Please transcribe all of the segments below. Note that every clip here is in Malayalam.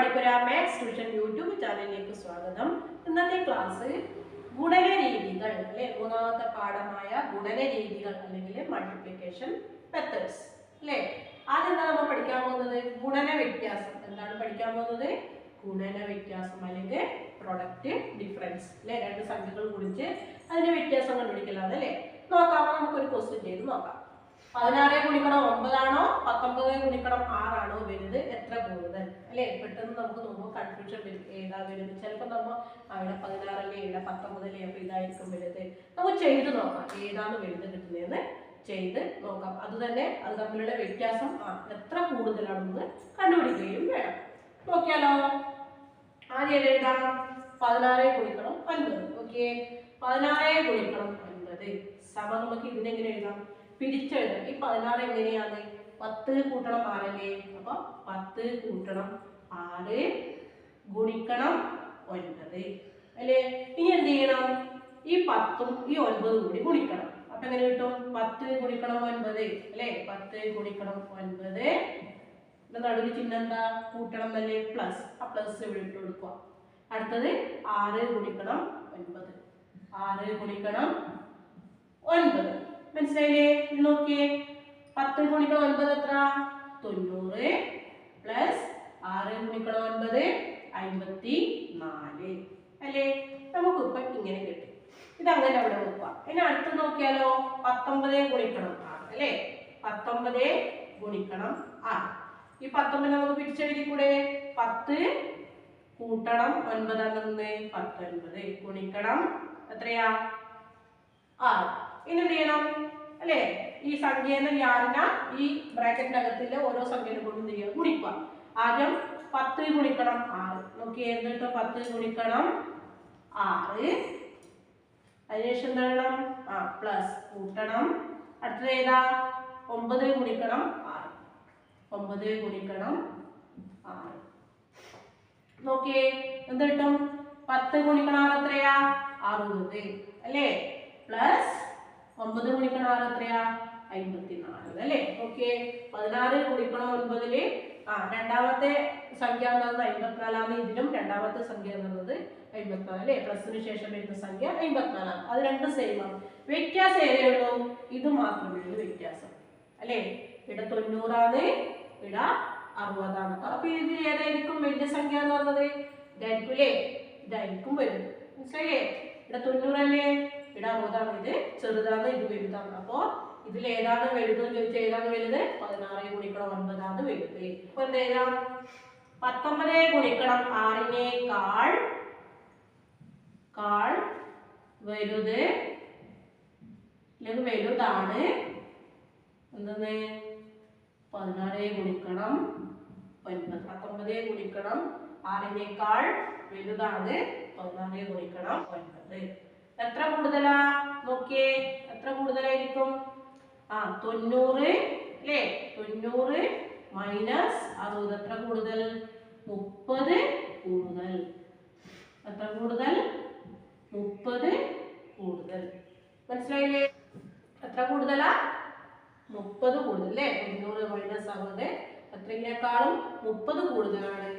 മണിപ്പുര മാത്സ് ട്യൂഷൻ യൂട്യൂബ് ചാനലിലേക്ക് സ്വാഗതം. ഇന്നത്തെ ക്ലാസ് ഗുണന രീതികൾ അല്ലെ മൂന്നാമത്തെ പാഠമായ ഗുണന രീതികൾ അല്ലെങ്കിൽ മൾട്ടിപ്ലിക്കേഷൻ മെത്തേഡ്സ് അല്ലെ. ആദ്യം എന്താ നമ്മൾ പഠിക്കാൻ പോകുന്നത്? ഗുണന വ്യത്യാസം. എന്താണ് പഠിക്കാൻ പോകുന്നത്? ഗുണന വ്യത്യാസം അല്ലെങ്കിൽ പ്രൊഡക്റ്റ് ഡിഫറൻസ് അല്ലെ. രണ്ട് സംഖ്യകൾ കുറിച്ച് അതിന്റെ വ്യത്യാസം കണ്ടുപിടിക്കലാണ് അല്ലെ. നോക്കാം, നമുക്കൊരു ക്വസ്റ്റ്യൻ ചെയ്ത് നോക്കാം. 16 ഗുണിക്കണം 9 ആണോ 19 ഗുണിക്കണം 6 ആണോ വലുത്? എത്ര കൂടുതൽ അല്ലെ? പെട്ടെന്ന് നമുക്ക് നോക്കുമ്പോൾ കൺഫ്യൂഷൻ വരും, ഏതാ വലുത്. ചിലപ്പോൾ നമ്മൾ ഇവിടെ 16 അല്ലേ ഇവിടെ 19 അല്ലേ, അപ്പൊ ഇതായിരിക്കും വലുത്. നമുക്ക് ചെയ്ത് നോക്കാം ഏതാണ് വലുത് കിട്ടുന്നതെന്ന് ചെയ്ത് നോക്കാം. അത് തന്നെ അത് തമ്മിലുള്ള വ്യത്യാസം എത്ര കൂടുതലാണെന്ന് കണ്ടുപിടിക്കുകയും വേണം. നോക്കിയാലോ. ആദ്യം എഴുതാം 16 ഗുണിക്കണം 9. ഓക്കെ, 16 ഗുണിക്കണം 9 സമ നമുക്ക് ഇതിനെങ്ങനെ എഴുതാം? പിരിച്ചെഴുതാം. ഈ 16 എങ്ങനെയാണ്? 10 കൂട്ടണം 6 അല്ലേ, അപ്പൊ 10 കൂട്ടണം 6 ഗുണിക്കണം 9 അല്ലേ. ഇനി എന്ത് ചെയ്യണം? ഈ 10ഉം ഈ 9ഉം കൂടി ഗുണിക്കണം. അപ്പൊ എങ്ങനെ കിട്ടും? 10 ഗുണിക്കണം 9 അല്ലേ. 10 ഗുണിക്കണം 9 നടുവിൽ ചിഹ്നം എന്താ? കൂട്ടണം എന്നല്ലേ, പ്ലസ്. ആ പ്ലസ് ഇവിടെ ഇട്ട് കൊടുക്കുക. അടുത്തത് 6 ഗുണിക്കണം 9. 6 ഗുണിക്കണം 9 മനസ്സിലായില്ലേ? നോക്കിയേ, 10 ഗുണിക്കണം 9 എത്ര? 90 പ്ലസ് 6 ഗുണിക്കണം 9 54 അല്ലേ. നമുക്കിപ്പം ഇങ്ങനെ കിട്ടി. ഇതങ്ങനെ അവിടെ നോക്കുക. ഇനി അടുത്ത് നോക്കിയാലോ. 19 ഗുണിക്കണം 6 അല്ലേ. 19 ഗുണിക്കണം 6. ഈ 19 നമുക്ക് പിരിച്ചെഴുതി കൂടെ? 10 കൂട്ടണം 9 ആണെന്ന് 19 ഗുണിക്കണം എത്രയാ? 6. ഇനി എന്ത് ചെയ്യണം അല്ലേ? ഈ സംഖ്യേനെ ഞാറിന ഈ ബ്രാക്കറ്റിനകത്തിലെ ഓരോ സംഖ്യനെ കൊണ്ട് എന്ത് ചെയ്യുക? ഗുണിക്കുക. ആദ്യം 10 ഗുണിക്കണം 6 നോക്കി എന്നിട്ട് 10 ഗുണിക്കണം 6. അതിനുശേഷം എന്താ വേണം? പ്ലസ് കൂട്ടണം. അടുത്തത് ഏതാ? 9 ഗുണിക്കണം 6. 9 ഗുണിക്കണം 6 നോക്കിയേ എന്ത് കിട്ടും? 10 ഗുണിക്കണം 6 എത്രയാ? 60 അല്ലേ. പ്ലസ് 9 ഗുണിക്കണം 6 എത്രയാ? 54 അല്ലേ. ഓക്കെ, 16 ഗുണിക്കണം 9 രണ്ടാമത്തെ സംഖ്യ എന്നത് 54 ഇതിലും രണ്ടാമത്തെ സംഖ്യ എന്നത് 54 അല്ലേ. പ്ലസിന് ശേഷം വരുന്ന സംഖ്യ 54. അത് രണ്ടും സെയിം ആണ്. വ്യത്യാസം ഏതെയുള്ളൂ? ഇത് മാത്രമേ ഉള്ളൂ വ്യത്യാസം അല്ലേ. ഇവിടെ 90 ആണ്, ഇവിടെ 60 ആണ്. അപ്പൊ ഇത് ഏതായിരിക്കും വലിയ സംഖ്യ എന്ന് പറഞ്ഞത്? ഇതായിരിക്കും അല്ലേ. ഇതായിരിക്കും വലുത്. മനസ്സിലായില്ലേ? ഇവിടെ 90 അല്ലേ, ഇവിടെ 60 ആണ്. ഇത് ചെറുതാണ്, ഇത് വലുതാണ്. അപ്പോ ഇതിൽ ഏതാണ് വലുത് എന്ന് ചോദിച്ചാൽ ഏതാണ് വലുത്? 16 ഗുണിക്കണം 9 ആണ് വലുത്. അപ്പൊ എന്താ എഴുതാം? 19 ഗുണിക്കണം 6-നേക്കാൾ വലുത് അല്ലെങ്കിൽ വലുതാണ് എന്തെന്ന്? 16 ഗുണിക്കണം 9. 19 ഗുണിക്കണം 6-നേക്കാൾ വലുതാണ് 16 ഗുണിക്കണം 9. എത്ര കൂടുതലാ? നോക്കിയേ, എത്ര കൂടുതലായിരിക്കും? 90 അല്ലേ. 90 മൈനസ് 60 എത്ര കൂടുതൽ? 30 കൂടുതൽ. എത്ര കൂടുതൽ? 30 കൂടുതൽ. മനസ്സിലായില്ലേ? എത്ര കൂടുതലാ? 30 കൂടുതൽ അല്ലേ. 90 മൈനസ് 60 എത്രയേക്കാളും 30 കൂടുതലാണ്.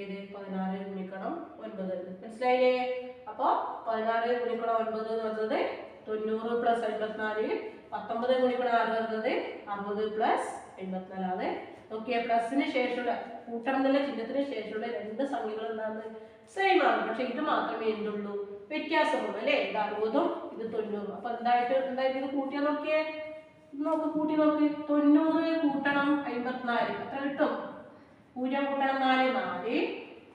ഏത്? 16 ഗുണിക്കണം 9. മനസ്സിലായില്ലേ? അപ്പൊ 16 ഗുണിക്കണം 9 എന്ന് പറഞ്ഞത് 90 പ്ലസ് 54. 19 ഗുണിക്കണം 6 എന്നത് 60 പ്ലസ് 54 ആണ്. നോക്കിയേ, പ്ലസിന് ശേഷമുള്ള കൂട്ടണം എന്നുള്ള ചിഹ്നത്തിന് ശേഷമുള്ള രണ്ട് സംഖ്യകൾ എന്താണ്? സെയിം ആണ്. പക്ഷെ ഇത് മാത്രമേ എന്തുള്ളൂ? വ്യത്യാസമുള്ളൂ അല്ലേ. ഇത് 60ഉം ഇത് 90. അപ്പൊ എന്തായിട്ട് ഇത് കൂട്ടിയാൽ നോക്കിയേ, കൂട്ടി നോക്ക്. 90 കൂട്ടണം 54 എത്ര കിട്ടും? 0 കൂട്ടണം 4 4.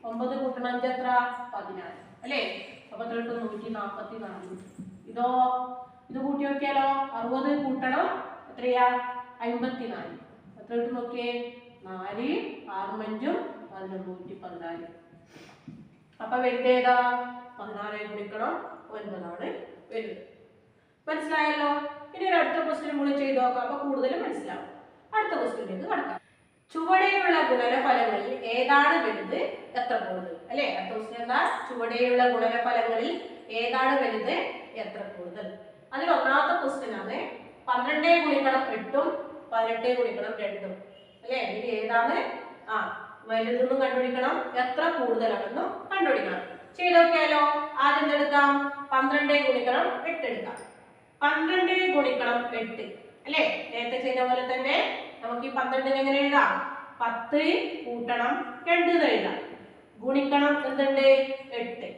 9 കൂട്ടണം 5 എത്ര? 14 അല്ലേ. അപ്പൊ എത്ര കിട്ടും? 144. ഇതോ ഇത് കൂട്ടി നോക്കിയാലോ. 60 കൂട്ടണം എത്രയാ? 54 എത്ര കിട്ടും? നോക്കിയേ, 4 6 5 114. അപ്പൊ വലുത് ഏതാ? 16 ഗുണിക്കണം 9 ആണ് വലുത്. മനസ്സിലായല്ലോ. ഇനി ഒരു അടുത്ത ക്വസ്റ്റ്യൻ കൂടി ചെയ്ത് നോക്കാം. അപ്പൊ കൂടുതൽ മനസ്സിലാവും. അടുത്ത ക്വസ്റ്റ്യനിലേക്ക് കടക്കാം. ചുവടെയുള്ള ഗുണനഫലങ്ങളിൽ ഏതാണ് വലുത്? എത്ര കൂടുതൽ അല്ലേ. അടുത്ത ക്വസ്റ്റ്യൻ എന്താ? ചുവടെയുള്ള ഗുണനഫലങ്ങളിൽ ഏതാണ് വലുത്? എത്ര കൂടുതൽ. അതിൽ ഒന്നാമത്തെ ക്വസ്റ്റ്യൻ ആണ് 12 ഗുണിക്കണം 8ഉം 18 ഗുണിക്കണം 2ഉം അല്ലേ. ഇതിൽ ഏതാണ് വലുതെന്നും കണ്ടുപിടിക്കണം, എത്ര കൂടുതലാണെന്നും കണ്ടുപിടിക്കണം. ചെയ്ത് നോക്കിയാലോ? ആദ്യം എടുക്കാം, 12 ഗുണിക്കണം 8 എടുക്കാം. 12 ഗുണിക്കണം 8 അല്ലേ? നേരത്തെ ചെയ്ത പോലെ തന്നെ നമുക്ക് ഈ 12 എങ്ങനെ എഴുതാം? 10 കൂട്ടണം 2 എന്ന് എഴുതാം. ഗുണിക്കണം എന്തുണ്ട്? 8.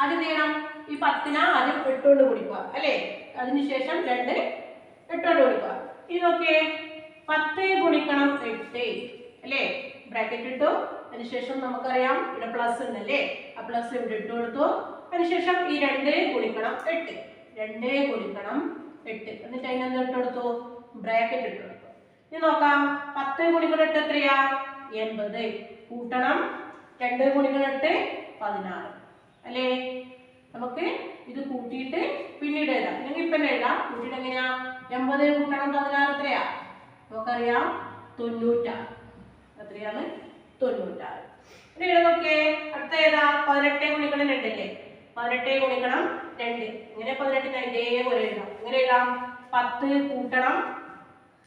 അത് ചെയ്യണം, ഈ 10 ആദ്യം 8 കൊണ്ട് ഗുണിക്കുക അല്ലേ? അതിനുശേഷം 2 8 കൊണ്ട് ഗുണിക്കുക. ഇത് നോക്കിയേ, 10 ഗുണിക്കണം 8 അല്ലേ? ബ്രാക്കറ്റ് ഇട്ടു. അതിനുശേഷം നമുക്കറിയാം ഇവിടെ പ്ലസ് ഉണ്ടല്ലേ, ആ പ്ലസ് ഇവിടെ ഇട്ട് കൊടുത്തു. അതിനുശേഷം ഈ 2 ഗുണിക്കണം 8, 2 ഗുണിക്കണം 8, എന്നിട്ട് അതിനെന്ത് ഇട്ട് കൊടുത്തു? ബ്രാക്കറ്റ് ഇട്ട് കൊടുത്തു. ഇനി നോക്കാം, 10 ഗുണിക്കണം 8 എത്രയാ? 80. കൂട്ടണം 2 ഗുണിക്കണം 8 16 അല്ലേ? നമുക്ക് ഇത് കൂട്ടിയിട്ട് പിന്നീട് എഴുതാം, അല്ലെങ്കിൽ ഇപ്പം എഴുതാം. കൂട്ടിയിട്ട് എങ്ങനെയാ? 80 കൂട്ടണം 16 എത്രയാ? നമുക്കറിയാം 96. എത്രയാണ്? 96. ഇനി ഇവിടെ നോക്കിയേ, അടുത്ത ഏതാ? 18 ഗുണിക്കണം 2 അല്ലേ? 18 ഗുണിക്കണം 2 ഇങ്ങനെ 18 ഇതേപോലെ എഴുതാം. ഇങ്ങനെ എഴുതാം, 10 കൂട്ടണം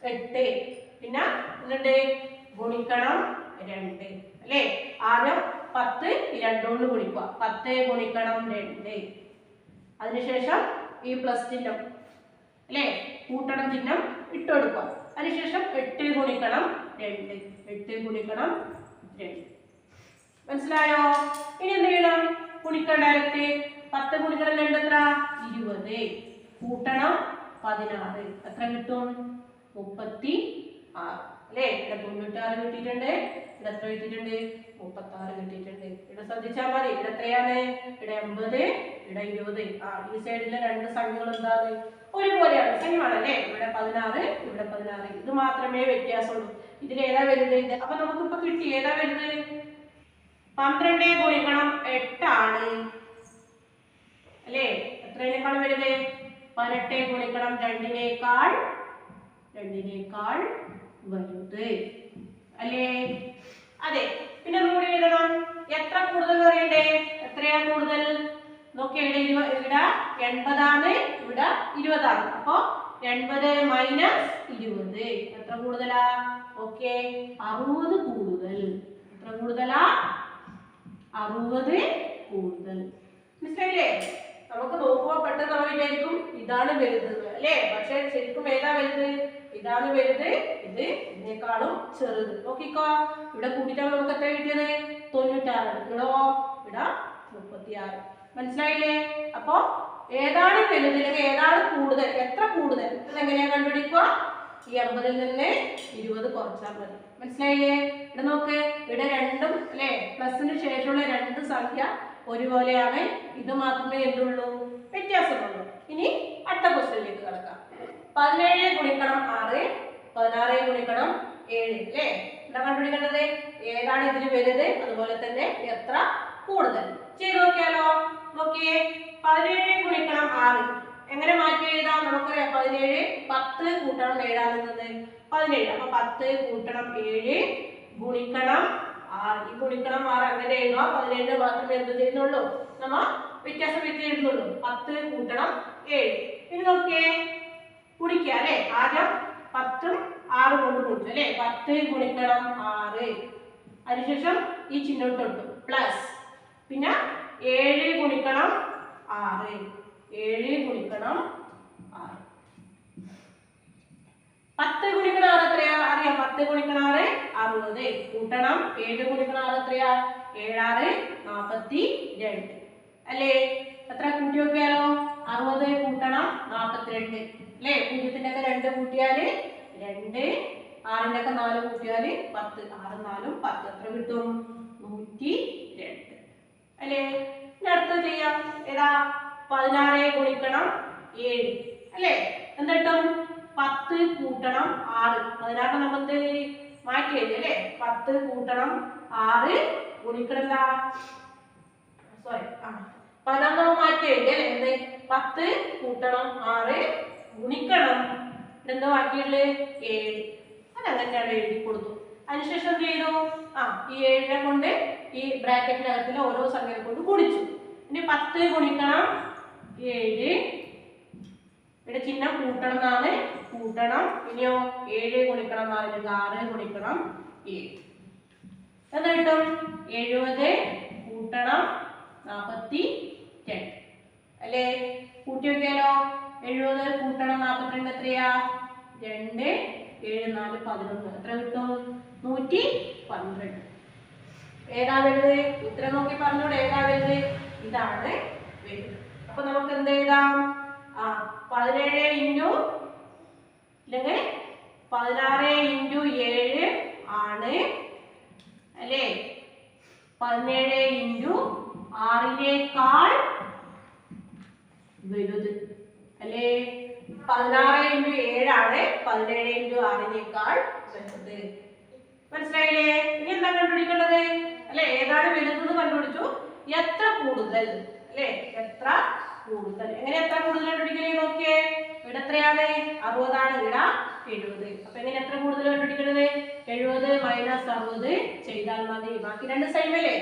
8 പിന്നെ എന്നിട്ട് ഗുണിക്കണം 2 അല്ലേ? ആദ്യം 10 2 കൊണ്ട് ഗുണിക്കുക, 10 ഗുണിക്കണം 2. അതിനുശേഷം ഈ പ്ലസ് ചിഹ്നം അല്ലേ, കൂട്ടണം ചിഹ്നം ഇട്ട് കൊടുക്കുക. അതിനുശേഷം 8 ഗുണിക്കണം 2, 8 ഗുണിക്കണം 2. മനസ്സിലായോ? ഇനി എന്ത് ചെയ്യണം? ഗുണിക്കണം ഡയറക്റ്റ്. 10 ഗുണിക്കണം 2 എത്ര? 20. കൂട്ടണം 16 എത്ര കിട്ടും? 36 അല്ലേ? ഇവിടെ 96 കിട്ടിയിട്ടുണ്ട്, ഇവിടെ എത്ര കിട്ടിയിട്ടുണ്ട്? 36 കിട്ടിയിട്ടുണ്ട്. ഇവിടെ ശ്രദ്ധിച്ചാൽ മതി, ഇവിടെ എത്രയാണ്? ഇവിടെ 80, ഇവിടെ 20. ഈ സൈഡിലെ രണ്ട് സംഖ്യകൾ എന്താണ്? ഒരുപോലെയാണ്, സെയിം ആണല്ലേ? ഇവിടെ 16, ഇവിടെ 16. ഇത് മാത്രമേ വ്യത്യാസമുള്ളൂ. ഇതിലേതാ വലുത്? അപ്പൊ നമുക്കിപ്പോ കിട്ടി ഏതാ വലുത്? 12 ഗുണിക്കണം 8 ആണ് അല്ലേ? എത്രയേക്കാൾ വലുത്? 18 ഗുണിക്കണം 2 വലുത് അല്ലേ? അതെ. പിന്നെ ഒന്നുകൂടി എഴുതണം, എത്ര കൂടുതൽ അറിയണ്ടേ? എത്രയാ കൂടുതൽ? നോക്കിയ ഇവിടെ 80 ആണ്, ഇവിടെ 20 ആണ്. അപ്പൊ 80 മൈനസ് 20 എത്ര കൂടുതലാ? ഓക്കെ, 60 കൂടുതൽ. എത്ര കൂടുതലാ? 60 കൂടുതൽ. മനസ്സിലായില്ലേ? നമുക്ക് നോക്കുമ്പോ പെട്ടെന്ന് നമ്മൾ വിചാരിക്കും ഇതാണ് വലുത് അല്ലേ? പക്ഷെ ശരിക്കും ഏതാ വലുത്? ഇതാണ് വലുത്, ഇത് ഇതിനേക്കാളും ചെറുത്. നോക്കിക്കോ, ഇവിടെ കൂട്ടിയിട്ടാണ് നമുക്ക് എത്ര കിട്ടിയത്? 96. ഇവിടോ? ഇവിടെ 36. മനസ്സിലായില്ലേ? അപ്പൊ ഏതാണ് വലുത് അല്ലെങ്കിൽ ഏതാണ് കൂടുതൽ, എത്ര കൂടുതൽ ഇതെങ്ങനെയാ കണ്ടുപിടിക്കുക? ഈ 80-ൽ നിന്ന് 20 കുറച്ചാൽ മതി. മനസ്സിലായില്ലേ? ഇവിടെ നോക്ക്, ഇവിടെ രണ്ടും അല്ലേ, പ്ലസിന് ശേഷമുള്ള രണ്ട് സംഖ്യ ഒരുപോലെയാണ്. ഇത് മാത്രമേ എന്തുള്ളൂ? വ്യത്യാസമുള്ളൂ. ഇനി അടുത്ത ക്വസ്റ്റ്യനിലേക്ക് കടക്കാം. 17 ഗുണിക്കണം 6, 16 ഗുണിക്കണം 7 അല്ലേ? എന്താ കണ്ടുപിടിക്കേണ്ടത്? ഏതാണ് ഇതിന് വലുത്, അതുപോലെ തന്നെ എത്ര കൂടുതൽ. ചെയ്ത് നോക്കിയാലോ? നോക്കിയേ, 17 ഗുണിക്കണം 6 എങ്ങനെ മാറ്റി എഴുതാം? നമുക്കറിയാം 17 10 കൂട്ടണം 7 ആണെന്നത് 17. അപ്പൊ 10 കൂട്ടണം 7 ഗുണിക്കണം 6. ഈ ഗുണിക്കണം 6 അങ്ങനെ എഴുതുക. 17 മാത്രമേ എന്ത് ചെയ്യുന്നുള്ളൂ? നമ്മ വ്യത്യാസം വെച്ച് എഴുതുന്നുള്ളൂ. 10 കൂട്ടണം 7. ഇനി നോക്കിയേ, ഗുണിക്കുക അല്ലേ? ആദ്യം 10 6 കൊണ്ട് ഗുണിച്ചു അല്ലേ? 10 ഗുണിക്കണം 6. അതിനുശേഷം ഈ ചിഹ്നം തൊട്ടു പ്ലസ്, പിന്നെ 7 ഗുണിക്കണം 6, 7 ഗുണിക്കണം 6. 10 ഗുണിക്കണം 6 എത്രയാ? അറിയാം, 10 ഗുണിക്കണം 6 60. കൂട്ടണം 7 ഗുണിക്കണം 6 എത്രയാ? 7 42 അല്ലേ? എത്ര കൂട്ടി നോക്കിയാലോ? 60 കൂട്ടണം 42 അല്ലേ? 0-ന്റെ ഒക്കെ 2 കൂട്ടിയാല് 2, 6-ന്റെ ഒക്കെ 4 കൂട്ടിയാല് 10. 6 4 10 എത്ര കിട്ടും? 102 അല്ലേ? ഇനി അടുത്തത് ചെയ്യാം. ഏതാ? 16 ഗുണിക്കണം 7 അല്ലേ? എന്നിട്ടും 10 കൂട്ടണം 6. 16 നമ്മൾ മാറ്റി എഴുതി അല്ലേ? 10 കൂട്ടണം 6 ഗുണിക്കണം എന്താ? സോറി, 16 മാറ്റി എഴുതി അല്ലേ? എന്ത്? 10 കൂട്ടണം 6 ഗുണിക്കണം എന്താ ബാക്കിയുള്ളത്? 7. അതങ്ങനെയാണ് എഴുതി കൊടുത്തു. അതിനുശേഷം എന്ത് ചെയ്തു? ഈ 7-നെ കൊണ്ട് ഈ ബ്രാക്കറ്റിനകത്തിലെ ഓരോ സംഖ്യയെ കൊണ്ട് ഗുണിച്ചു. ഇനി 10 ഗുണിക്കണം 7, ഇവിടെ ചിഹ്നം കൂട്ടണം എന്നാണ്, കൂട്ടണം. ഇനിയോ 7 ഗുണിക്കണം 4, 6 ഗുണിക്കണം 7. എന്ന് കിട്ടും 70 കൂട്ടണം 42 അല്ലേ? കൂട്ടി നോക്കിയാലോ? 70 കൂട്ടണം 42 എത്രയാ? 2 7 4 11 എത്ര കിട്ടും? 112. ഏതാ വലുത്? ഉത്തരം നോക്കി പറഞ്ഞോട് ഏതാ വലുത്? ഇതാണ് വലുത്. അപ്പൊ നമുക്ക് എന്ത് എഴുതാം? 17 ഇൻറ്റു അല്ലെങ്കിൽ 16 ഇൻറ്റു 7 ആണ് അല്ലേ? 17 ഇൻറ്റു 6 വലുത് അല്ലേ? 16 ഇൻറ്റു 7 ആണ് 17 ഇൻറ്റു 6 വലുത്. മനസ്സിലായില്ലേ? ഇനി എന്താ കണ്ടുപിടിക്കേണ്ടത് അല്ലെ? ഏതാണ് വലുതെന്ന് കണ്ടുപിടിച്ചു. എത്ര കൂടുതൽ അല്ലെ? എത്ര കൂടുതൽ. എങ്ങനെ എത്ര കൂടുതൽ കണ്ടുപിടിക്കണേ നോക്കിയേ. ഇവിടെ എത്രയാണ്? 60 ആണ്. ഇവിടെ 70. അപ്പൊ എങ്ങനെ എത്ര കൂടുതൽ കണ്ടുപിടിക്കണത്? 70 മൈനസ് 60 ചെയ്താൽ മതി. ബാക്കി രണ്ട് സെയിം അല്ലേ?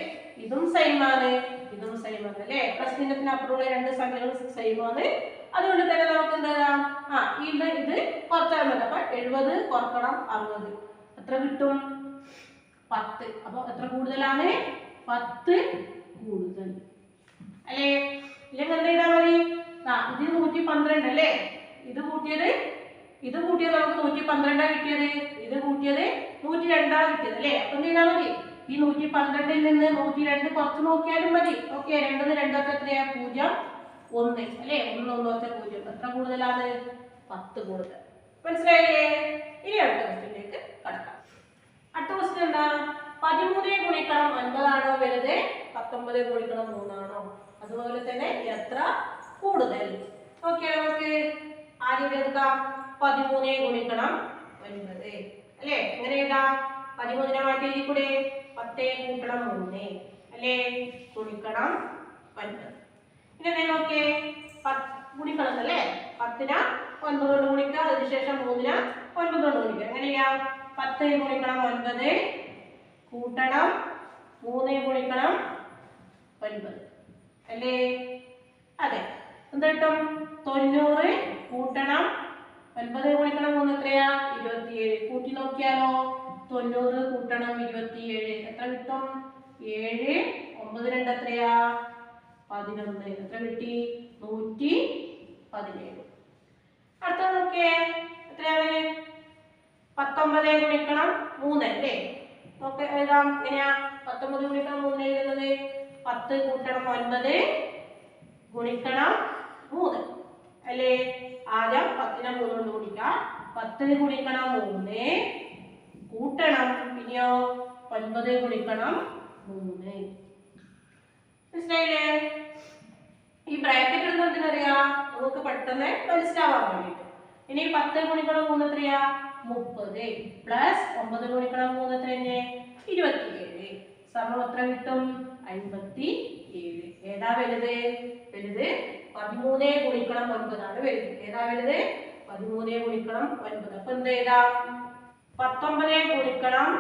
ഇതും സെയിം ആണ്, ഇതും സെയിം ആണ് അല്ലേ? പ്ലസ് ചിഹ്നത്തിന് അപ്പുറമുള്ള രണ്ട് സംഖ്യകൾ സെയിം ആണ്. അതുകൊണ്ട് തന്നെ നമുക്ക് എന്താ ഇത് കുറച്ചാൽ മതി. അപ്പൊ 70 കുറക്കണം 60 എത്ര കിട്ടും? 10. അപ്പൊ എത്ര കൂടുതലാണ്? 10 കൂടുതൽ അല്ലേ? ഇല്ലെങ്കിൽ എന്ത് ചെയ്താൽ മതി? ഇത് 112 അല്ലേ? ഇത് കൂട്ടിയത് നമുക്ക് 112 കിട്ടിയത്. ഇത് കൂട്ടിയത് 102 കിട്ടിയത് അല്ലേ? അപ്പൊ എന്ത് ചെയ്താൽ മതി? ഈ 112ൽ നിന്ന് 102 കുറച്ച് നോക്കിയാലും മതി. ഓക്കെ, 2 2 എത്രയാ? 0 1 അല്ലേ? 1 1 0 എത്ര കൂടുതലാണ്? 10 കൂടുതൽ. മനസ്സിലായില്ലേ? ഇനി അടുത്ത ക്വസ്റ്റ്യനിലേക്ക് കടക്കാം. അടുത്ത ക്വസ്റ്റ്യൻ എന്താ? 13 ഗുണിക്കണം 9 ആണോ വലുത്? 19 ഗുണിക്കണം 3 ആണോ? അതുപോലെ തന്നെ എത്ര കൂടുതൽ? ഓക്കെ, നമുക്ക് ആദ്യം എടുക്കാം. 13 ഗുണിക്കണം 9 അല്ലേ? എങ്ങനെ എഴുതാം? 13 മാറ്റി എഴുതി കൂടെ? 10 കൂട്ടണം 3 അല്ലേ? ഗുണിക്കണം 9. ഇനി എന്താ നോക്കിയേ? ഗുണിക്കണം അല്ലേ? 10നെ 9 കൊണ്ട് ഗുണിക്കുക. അതിനുശേഷം 3നെ 9 കൊണ്ട് ഗുണിക്കുക. എങ്ങനെയാ? 10 ഗുണിക്കണം 9 കൂട്ടണം 3 ഗുണിക്കണം 9 അല്ലേ? അതെ. എന്താ കിട്ടും? 90 കൂട്ടണം 9 ഗുണിക്കണം 3 എത്രയാ? 27. കൂട്ടി നോക്കിയാലോ? 90 കൂട്ടണം 27 എത്ര കിട്ടും? 7 9 2 എത്രയാ? 11 എത്ര കിട്ടി? 117. അടുത്ത നോക്കിയേ എത്രയാണ്? 19 ഗുണിക്കണം 3 അല്ലേ? നോക്ക് എഴുതാം. എങ്ങനെയാ 19 ഗുണിക്കണം 3 എഴുതുന്നത്? 10 കൂട്ടണം 9 ഗുണിക്കണം 3 അല്ലേ? ആദ്യം 10നെ 3 കൊണ്ട് ഗുണിക്കാം. 10 ഗുണിക്കണം 3 കൂട്ടണം പിന്നെയോ 9 ഗുണിക്കണം 3. മനസ്സിലായില്ലേ? ഈ ബ്രാക്കറ്റ് ഇടുന്നത് എന്തിനറിയാ? നമുക്ക് പെട്ടെന്ന് മനസ്സിലാവാൻ വേണ്ടിയിട്ട്. ഇനി 10 ഗുണിക്കണം 3 എത്രയാ? 30 പ്ലസ് 9 ഗുണിക്കണം 3 എത്ര തന്നെ? 27 സമം എത്ര കിട്ടും? 57. ഏതാ വലുത്? വലുത് 13 ഗുണിക്കണം 9 ആണ് വലുത്. ഏതാ വലുത്? 13 ഗുണിക്കണം 9. അപ്പൊ എന്ത് എഴുതാം? 19 ഗുണിക്കണം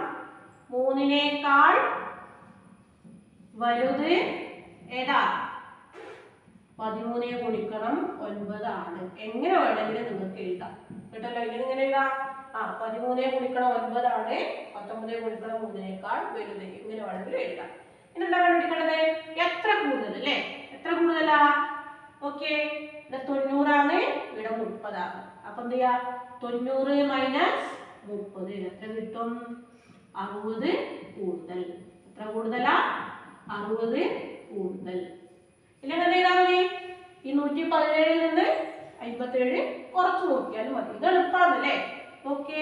3നേക്കാൾ വലുത് ഏതാ? 13 ഗുണിക്കണം 9 ആണ്. എങ്ങനെ വേണമെങ്കിലും നിങ്ങൾക്ക് എഴുതാം കേട്ടല്ലോ. ഇങ്ങനെ എഴുതാം. 13 ഗുണിക്കണം 9 ആണ് 19 ഗുണിക്കണം 3നേക്കാൾ വലുത്. എങ്ങനെ വേണമെങ്കിലും എഴുതാം. ഇനി എന്താ കണ്ടുപിടിക്കേണ്ടത്? എത്ര കൂടുതൽ അല്ലേ? എത്ര കൂടുതലാ? ഓക്കെ, ഇവിടെ 90 ആണ്, ഇവിടെ 30 ആണ്. അപ്പൊ എന്ത് ചെയ്യാ? 90 മൈനസ് 30 എത്ര കിട്ടും? 60 കൂടുതൽ. എത്ര കൂടുതലാ? 60 കൂടുതൽ. ഇല്ലെങ്കിൽ എന്ത് ചെയ്താൽ മതി? ഈ 117ൽ നിന്ന് 57 കുറച്ച് നോക്കിയാലും മതി. ഇത് എളുപ്പമാണല്ലേ? ഓക്കെ,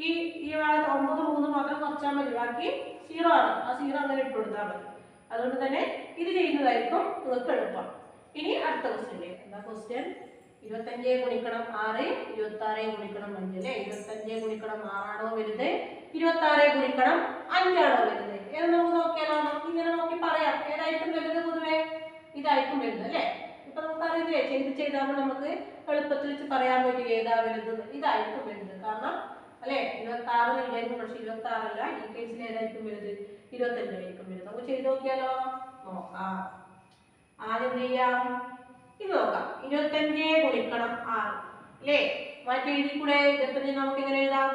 ഈ 9 3 മാത്രം കുറച്ചാൽ മതി. ബാക്കി 0 ആണ്. ആ 0 അങ്ങനെ ഇട്ട് കൊടുത്താൽ മതി. അതുകൊണ്ട് തന്നെ ഇത് ചെയ്യുന്നതായിരിക്കും നിങ്ങൾക്ക് എളുപ്പം. ഇനി അടുത്ത ക്വസ്റ്റ്യൻ. എന്താ ക്വസ്റ്റ്യൻ? 25 ഗുണിക്കണം 6 26 ഗുണിക്കണം 5 അല്ലേ? 25 ഗുണിക്കണം 6 ആണോ വലുത്? 26 ഗുണിക്കണം 5 ആണോ വലുത്? ഏത് നമുക്ക് നോക്കിയാലോ? നമുക്ക് ഇങ്ങനെ നോക്കി പറയാം ഏതായിരിക്കും വലുത്. പൊതുവെ ഇതായിരിക്കും വലുത് അല്ലേ? ഇപ്പൊ നമുക്കറിയില്ലേ ചെയ്താൽ നമുക്ക് എളുപ്പത്തിൽ വെച്ച് പറയാൻ പറ്റും ഏതാ വലുത്. ഇതായിരിക്കും വലുത്. കാരണം അല്ലെ 26 വിചാരിക്കും, പക്ഷെ 26 അല്ല. ഈ കേസിൽ ഏതായിരിക്കും വലുത്? 25 ആയിരിക്കും വലുത്. നമുക്ക് ചെയ്ത് നോക്കിയാലോ? നോക്കാം. ആദ്യം എന്ത് ചെയ്യാം? ഇത് നോക്കാം. 25 ഗുണിക്കണം 6 അല്ലേ? മാറ്റി എഴുതി കൂടെ? 25 നമുക്ക് എങ്ങനെ എഴുതാം?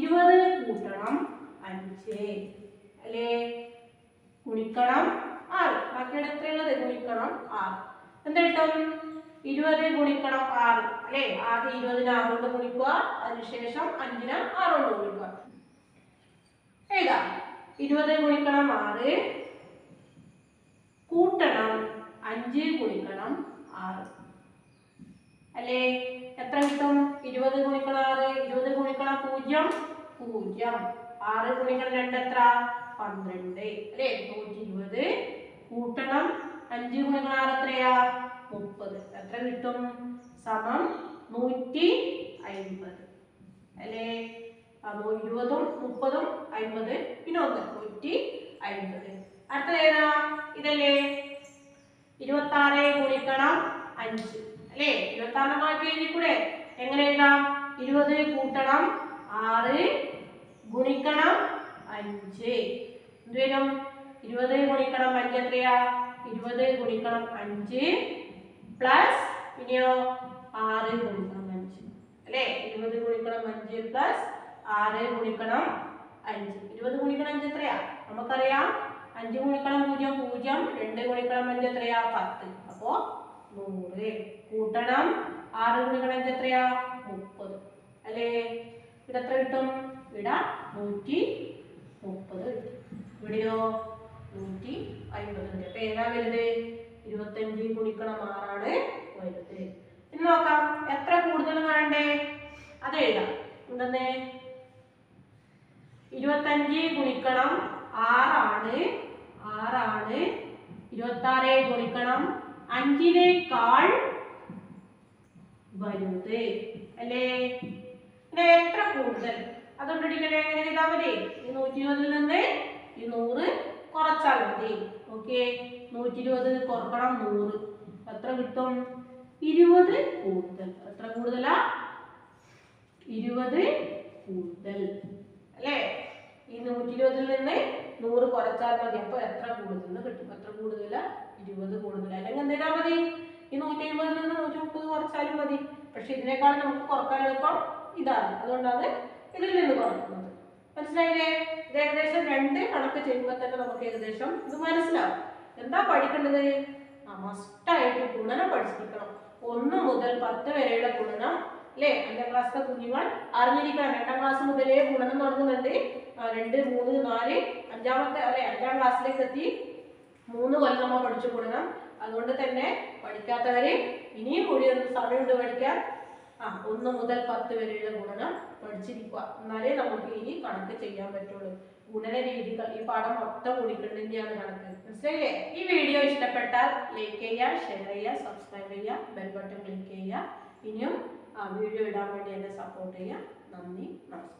20 കൂട്ടണം 5 അല്ലേ? ഗുണിക്കണം 6. ബാക്കിയുടെ എത്രയുള്ളത്? ഗുണിക്കണം 6. എന്താ കിട്ടും? 20 ഗുണിക്കണം 6 അല്ലേ? ആദ്യം 20നെ 6 കൊണ്ട് ഗുണിക്കുക, അതിനുശേഷം 5നെ 6 കൊണ്ട് ഗുണിക്കുക. എഴുതാം. 20 ഗുണിക്കണം 6 കൂട്ടണം 5 ഗുണിക്കണം 6 അല്ലേ? എത്ര കിട്ടും? 20 ഗുണിക്കണം 6, 20 ഗുണിക്കണം 0 0, 6 ഗുണിക്കണം 2 എത്ര? 12 അല്ലേ? 120 കൂട്ടണം 5 ഗുണിക്കണം 6 എത്രയാ? 30. എത്ര കിട്ടും? സമം 150 അല്ലേ? 20ഉം 30ഉം 50 പിന്നെ 1 150. അടുത്തത് ഏതാ? ഇതല്ലേ? 26 ഗുണിക്കണം 5 അല്ലേ? 26 മാറ്റി എഴുതിക്കൂടെ? എങ്ങനെ എഴുതാം? 20 കൂട്ടണം 6 ഗുണിക്കണം 5 എന്ത് വരും? 20 ഗുണിക്കണം 5 എത്രയാ? 20 ഗുണിക്കണം 5 പ്ലസ് പിന്നെയോ 6 ഗുണിക്കണം 5 അല്ലേ? 20 ഗുണിക്കണം 5 പ്ലസ് 6 ഗുണിക്കണം 5. 20 ഗുണിക്കണം 5 എത്രയാ? നമുക്കറിയാം 5 ഗുണിക്കണം 0 0, 2 ഗുണിക്കണം 5 എത്രയാ? 10. അപ്പോ 100 കൂട്ടണം 6 ഗുണിക്കണം 5 എത്രയാ? 30 അല്ലേ? ഇവിടെ എത്ര കിട്ടും? ഇവിടെ 130 കിട്ടും. ഇവിടെയോ 150. അപ്പൊ ഏതാ വലുത്? 25 ഗുണിക്കണം 6 ആണ് വലുത്. ഇനി നോക്കാം എത്ര കൂടുതൽ വേണ്ടേ അത് എഴുതാം. എന്തെന്ന്? 25 ഗുണിക്കണം 6 ആണ് 26 ഗുണിക്കണം 5നേക്കാൾ വലുത് അല്ലേ? പിന്നെ എത്ര കൂടുതൽ അതുകൊണ്ടിരിക്കട്ടെ എങ്ങനെ ചെയ്താൽ മതി? ഈ 120ൽ നിന്ന് ഈ 100 കുറച്ചാൽ മതി. ഓക്കെ, 120 കുറക്കണം 100 എത്ര കിട്ടും? 20 കൂടുതൽ. എത്ര കൂടുതലാ? 20 കൂടുതൽ അല്ലേ? ഈ 120ൽ നിന്ന് 100 കുറച്ചാൽ മതി. അപ്പൊ എത്ര കൂടുതൽ കിട്ടും? എത്ര കൂടുതലാ? 20 കൂടുതൽ. അല്ലെങ്കിൽ എന്ത് ചെയ്താൽ മതി? ഈ 150ൽ നിന്ന് 130 കുറച്ചാലും മതി. പക്ഷെ ഇതിനേക്കാൾ നമുക്ക് കുറക്കാൻ എളുപ്പം ഇതാണ്. അതുകൊണ്ടാണ് ഇതിൽ നിന്ന് കുറക്കുന്നത്. മനസ്സിലായില്ലേ? ഇത് ഏകദേശം 2 കണക്ക് ചെയ്യുമ്പോൾ തന്നെ നമുക്ക് ഏകദേശം ഇത് മനസ്സിലാവും. എന്താ പഠിക്കേണ്ടത്? മസ്റ്റായിട്ട് ഗുണനം പഠിച്ചിരിക്കണം. 1 മുതൽ 10 വരെയുള്ള ഗുണനം അല്ലേ? 5ാം ക്ലാസ്സിലെ കുഞ്ഞുങ്ങൾ അറിഞ്ഞിരിക്കണം. 2ാം ക്ലാസ് മുതലേ ഗുണനം തുടങ്ങുന്നുണ്ട്. 2 3 4 5ാമത്തെ അല്ലെ 5ാം ക്ലാസ്സിലേക്ക് എത്തി 3 കൊല്ലം നമ്മൾ പഠിച്ചു ഗുണനം. അതുകൊണ്ട് തന്നെ പഠിക്കാത്തവര് ഇനിയും കൂടി സമയമുണ്ട് പഠിക്കാൻ. 1 മുതൽ 10 വരെയുള്ള ഗുണനം പഠിച്ചിരിക്കുക. എന്നാലേ നമുക്ക് ഇനി കണക്ക് ചെയ്യാൻ പറ്റുള്ളൂ. ഗുണന രീതികൾ ഈ പാഠം മൊത്തം കൂടിക്കൊണ്ടിരിക്കുകയാണ് കണക്ക്. മനസ്സിലായില്ലേ? ഈ വീഡിയോ ഇഷ്ടപ്പെട്ടാൽ ലൈക്ക് ചെയ്യുക, ഷെയർ ചെയ്യുക, സബ്സ്ക്രൈബ് ചെയ്യുക, ബെൽ ബട്ടൺ ക്ലിക്ക് ചെയ്യുക. ഇനിയും വീഡിയോ ഇടാൻ വേണ്ടി എന്നെ സപ്പോർട്ട് ചെയ്യുക. നന്ദി, നമസ്കാരം.